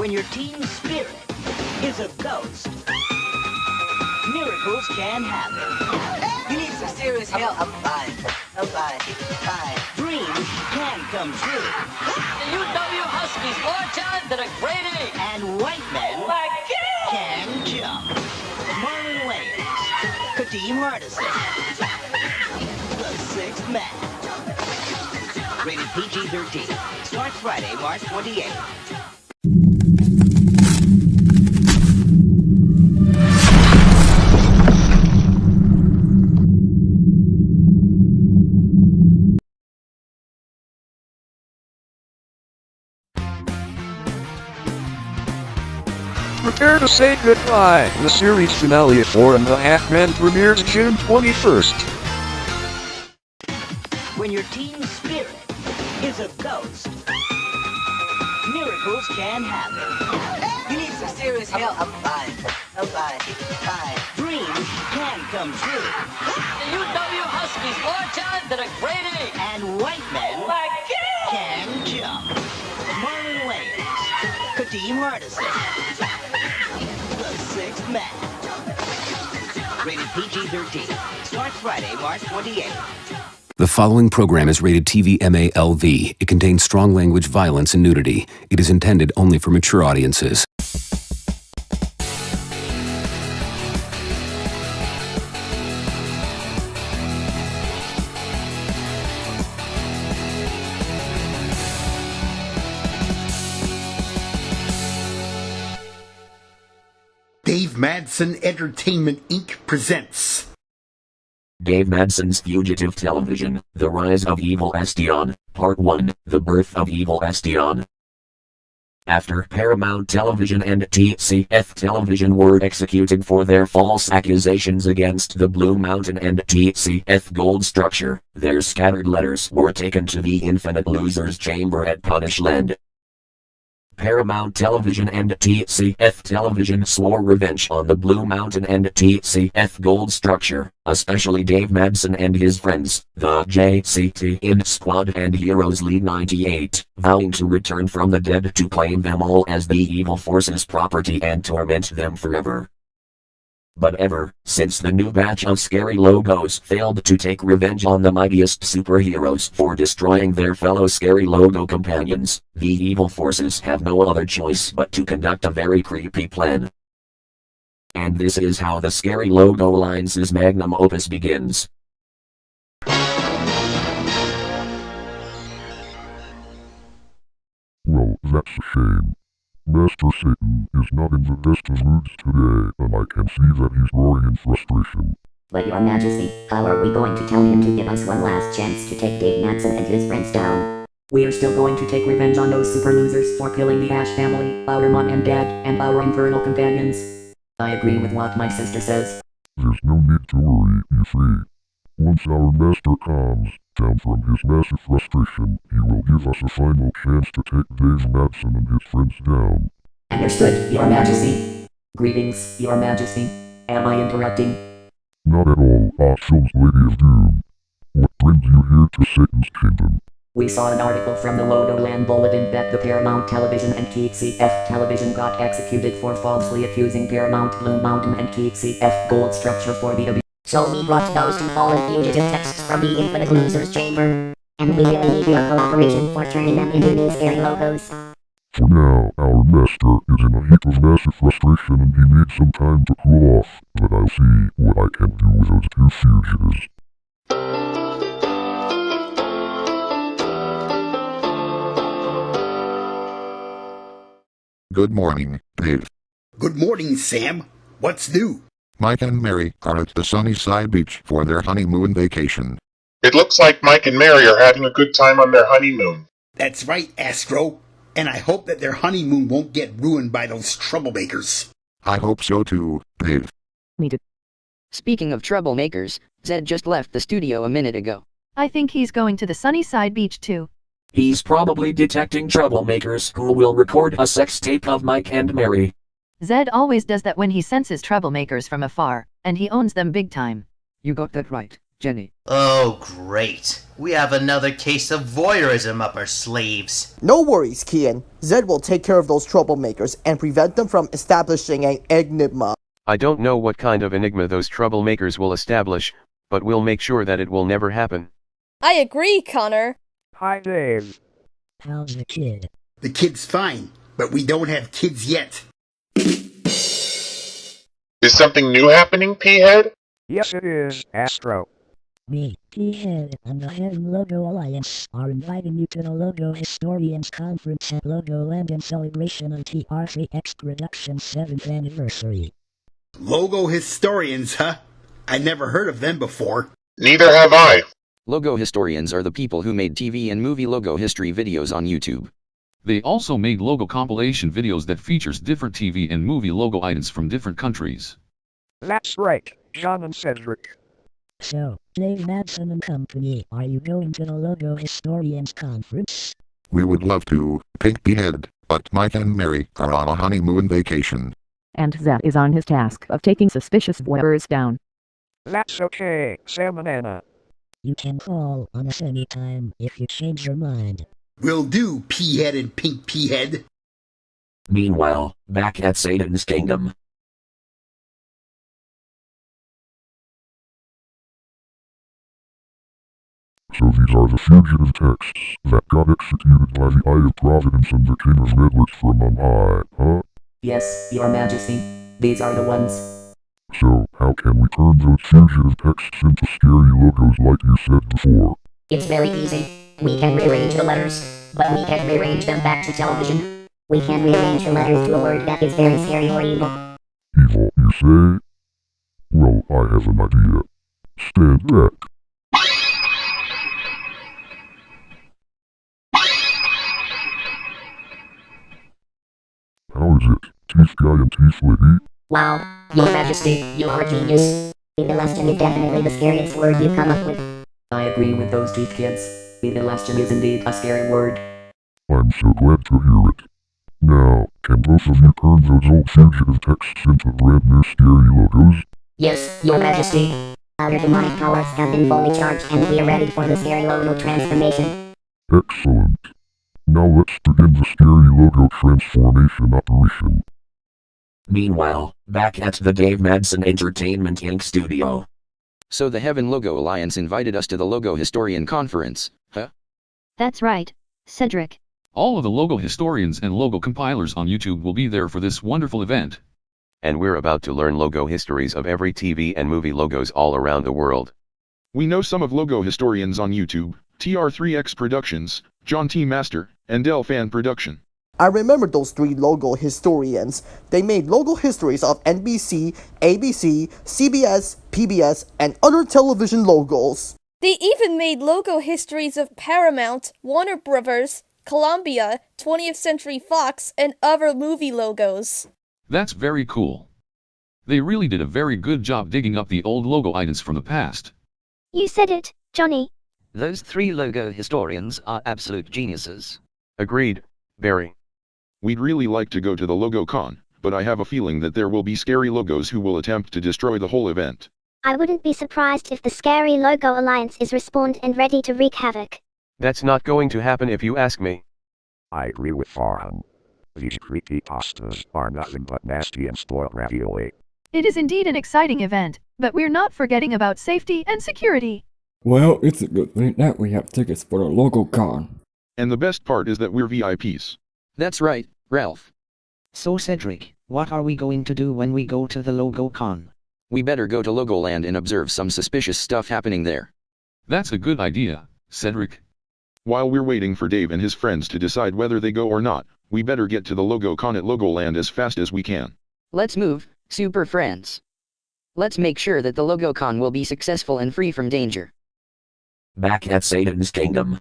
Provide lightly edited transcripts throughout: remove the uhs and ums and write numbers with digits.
When your team spirit is a ghost, miracles can happen. You need some serious help. I'm fine. Fine. Dreams can come true. The UW Huskies, more talent than a grade A. And white men can jump. Marlon Wayans, Kadeem Hardison, the Sixth Man. Rated PG-13. Starts Friday, March 28th. Prepare to say goodbye. The series finale of 4.5 Men premieres June 21st. When your team spirit is a ghost, miracles can happen. You need some serious help. I'm fine. Dreams can come true. The UW Huskies, more talent than a grade A. And white men can jump. Marlon Wayans, Kadeem Hardison, the Sixth Man. Rated PG-13. Starts Friday, March 28th. The following program is rated TV MALV. It contains strong language, violence, and nudity. It is intended only for mature audiences. Dave Madson Entertainment Inc. presents Dave Madson's Fugitive Television, The Rise of Evilestion, Part 1, The Birth of Evilestion. After Paramount Television and TCF Television were executed for their false accusations against the Blue Mountain and TCF Gold Structure, their scattered letters were taken to the Infinite Losers Chamber at Punishland. Paramount Television and TCF Television swore revenge on the Blue Mountain and TCF Gold Structure, especially Dave Madson and his friends, the JCTN Squad and Heroes League 98, vowing to return from the dead to claim them all as the evil force's property and torment them forever. But ever since the new batch of scary logos failed to take revenge on the mightiest superheroes for destroying their fellow scary logo companions, the evil forces have no other choice but to conduct a very creepy plan. And this is how the Scary Logo Lines' magnum opus begins. Well, that's a shame. Master Satan is not in the best of moods today, and I can see that he's roaring in frustration. But Your Majesty, how are we going to tell him to give us one last chance to take Dave Madson and his friends down? We're still going to take revenge on those super losers for killing the Ash family, our mom and dad, and our infernal companions. I agree with what my sister says. There's no need to worry, you see. Once our master calms down from his massive frustration, he will give us a final chance to take Dave Madson and his friends down. Understood, Your Majesty. Greetings, Your Majesty. Am I interrupting? Not at all, Awesome Lady of Doom. What brings you here to Satan's Kingdom? We saw an article from the Logoland Bulletin that the Paramount Television and TCF Television got executed for falsely accusing Paramount Blue Mountain and TCF Gold Structure for the abuse. So we brought those two fallen fugitive texts from the Infinite Losers Chamber. And we really need your cooperation for turning them into new scary logos. For now, our master is in a heap of massive frustration and he needs some time to cool off, but I'll see what I can do with those two fugitives. Good morning, Dave. Good morning, Sam. What's new? Mike and Mary are at the Sunnyside Beach for their honeymoon vacation. It looks like Mike and Mary are having a good time on their honeymoon. That's right, Astro. And I hope that their honeymoon won't get ruined by those troublemakers. I hope so too, Dave. Me too. Speaking of troublemakers, Zed just left the studio a minute ago. I think he's going to the Sunnyside Beach too. He's probably detecting troublemakers who will record a sex tape of Mike and Mary. Zed always does that when he senses troublemakers from afar, and he owns them big time. You got that right. Jenny. Oh, great. We have another case of voyeurism up our sleeves. No worries, Kian. Zed will take care of those troublemakers and prevent them from establishing an enigma. I don't know what kind of enigma those troublemakers will establish, but we'll make sure that it will never happen. I agree, Connor. Hi, Dave. How's the kid? The kid's fine, but we don't have kids yet. Is something new happening, P-Head? Yes, it is, Astro. Me, P-Head, and the Heaven Logo Alliance are inviting you to the Logo Historians Conference at Logoland in celebration of TRC Production's 7th anniversary. Logo historians, huh? I never heard of them before. Neither have I. Logo historians are the people who made TV and movie logo history videos on YouTube. They also made logo compilation videos that features different TV and movie logo items from different countries. That's right, John and Cedric. So, Dave Madson and company, are you going to the Logo Historians Conference? We would love to, Pink Behead, but Mike and Mary are on a honeymoon vacation. And Zed is on his task of taking suspicious voyeurs down. That's okay, Sam and Anna. You can call on us anytime if you change your mind. Will do, P-Head and Pink P-Head. Meanwhile, back at Satan's kingdom. So these are the fugitive texts that got executed by the Eye of Providence and the King of Meddlers from on high, huh? Yes, Your Majesty. These are the ones. So, how can we turn those fugitive texts into scary logos like you said before? It's very easy. We can rearrange the letters, but we can rearrange them back to television. We can rearrange the letters to a word that is very scary or evil. Evil, you say? Well, I have an idea. Stand back. How is it, Teeth Guy and Teeth Lady? Wow, Your Majesty, you are a genius. Evilestion is definitely the scariest word you've come up with. I agree with those teeth kids. Evilestion is indeed a scary word. I'm so glad to hear it. Now, can both of you turn those old fugitive texts into brand new scary logos? Yes, Your Majesty. Our demonic powers have been fully charged and we are ready for the scary logo transformation. Excellent. Now let's begin the scary logo transformation operation. Meanwhile, back at the Dave Madson Entertainment Inc. studio. So the Heaven Logo Alliance invited us to the Logo Historian Conference, huh? That's right, Cedric. All of the logo historians and logo compilers on YouTube will be there for this wonderful event. And we're about to learn logo histories of every TV and movie logos all around the world. We know some of logo historians on YouTube, TR3X Productions, John T. Master, and Del Fan Production. I remember those 3 logo historians. They made logo histories of NBC, ABC, CBS, PBS, and other television logos. They even made logo histories of Paramount, Warner Brothers, Columbia, 20th Century Fox, and other movie logos. That's very cool. They really did a very good job digging up the old logo items from the past. You said it, Johnny. Those 3 logo historians are absolute geniuses. Agreed, Barry. We'd really like to go to the LogoCon, but I have a feeling that there will be scary logos who will attempt to destroy the whole event. I wouldn't be surprised if the Scary Logo Alliance is respawned and ready to wreak havoc. That's not going to happen if you ask me. I agree with Farhan. These creepypastas are nothing but nasty and spoiled ravioli. It is indeed an exciting event, but we're not forgetting about safety and security. Well, it's a good thing that we have tickets for the LogoCon. And the best part is that we're VIPs. That's right, Ralph. So Cedric, what are we going to do when we go to the LogoCon? We better go to Logoland and observe some suspicious stuff happening there. That's a good idea, Cedric. While we're waiting for Dave and his friends to decide whether they go or not, we better get to the LogoCon at Logoland as fast as we can. Let's move, super friends. Let's make sure that the LogoCon will be successful and free from danger. Back at Satan's kingdom.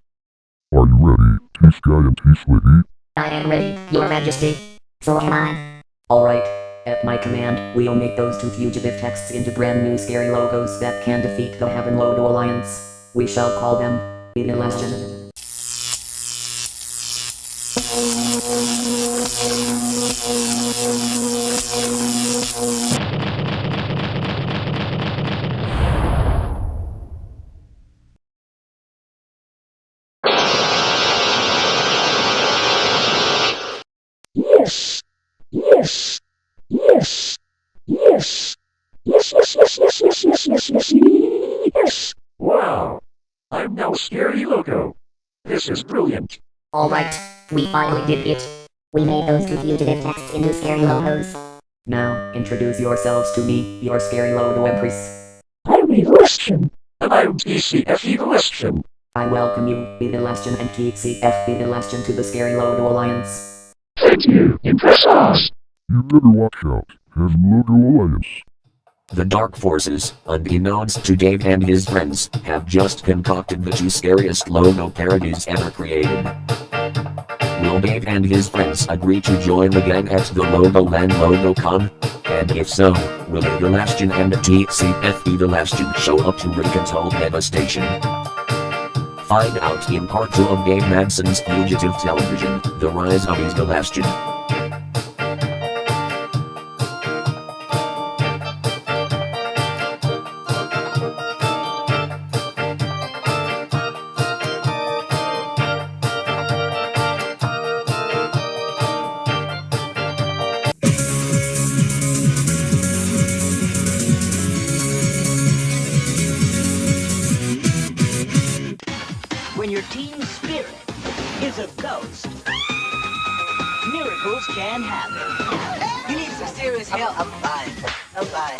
Are you ready, Teeth Guy and Teeth Lady? I am ready, Your Majesty. So am I. Alright, at my command, we'll make those 2 fugitive texts into brand new scary logos that can defeat the Heaven Logo Alliance. We shall call them Evilestion. Yes! Yes, yes, yes, yes, yes, yes, yes, yes, yes! Wow! I'm now Scary Logo. This is brilliant. Alright, we finally did it. We made those two fugitive texts into scary logos. Now, introduce yourselves to me, your scary logo empress. I'm Evilestion, and I'm TCF Evilestion. I welcome you, Evilestion and TCF Evilestion to the Scary Logo Alliance. Thank you, impress us. You better watch out. Have Logo Alliance. The dark forces, unbeknownst to Dave and his friends, have just concocted the two scariest logo parodies ever created. Will Dave and his friends agree to join the gang at the Logoland LogoCon? And if so, will Evilestion and TCF Evilestion show up to Rickenthal devastation? Find out in part 2 of Dave Madson's Fugitive Television, The Rise of Evilestion. When your team spirit is a ghost, miracles can happen. You need some serious help. I'm fine. Fine.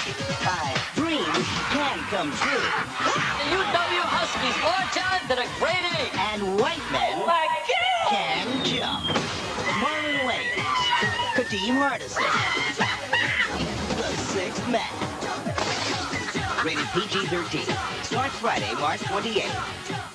Dreams can come true. You know you huskies more time than a great ape. And white men can jump. Marlon Wayans, Kadeem Hardison, the Sixth Man. Rated PG-13. Starts Friday, March 28th.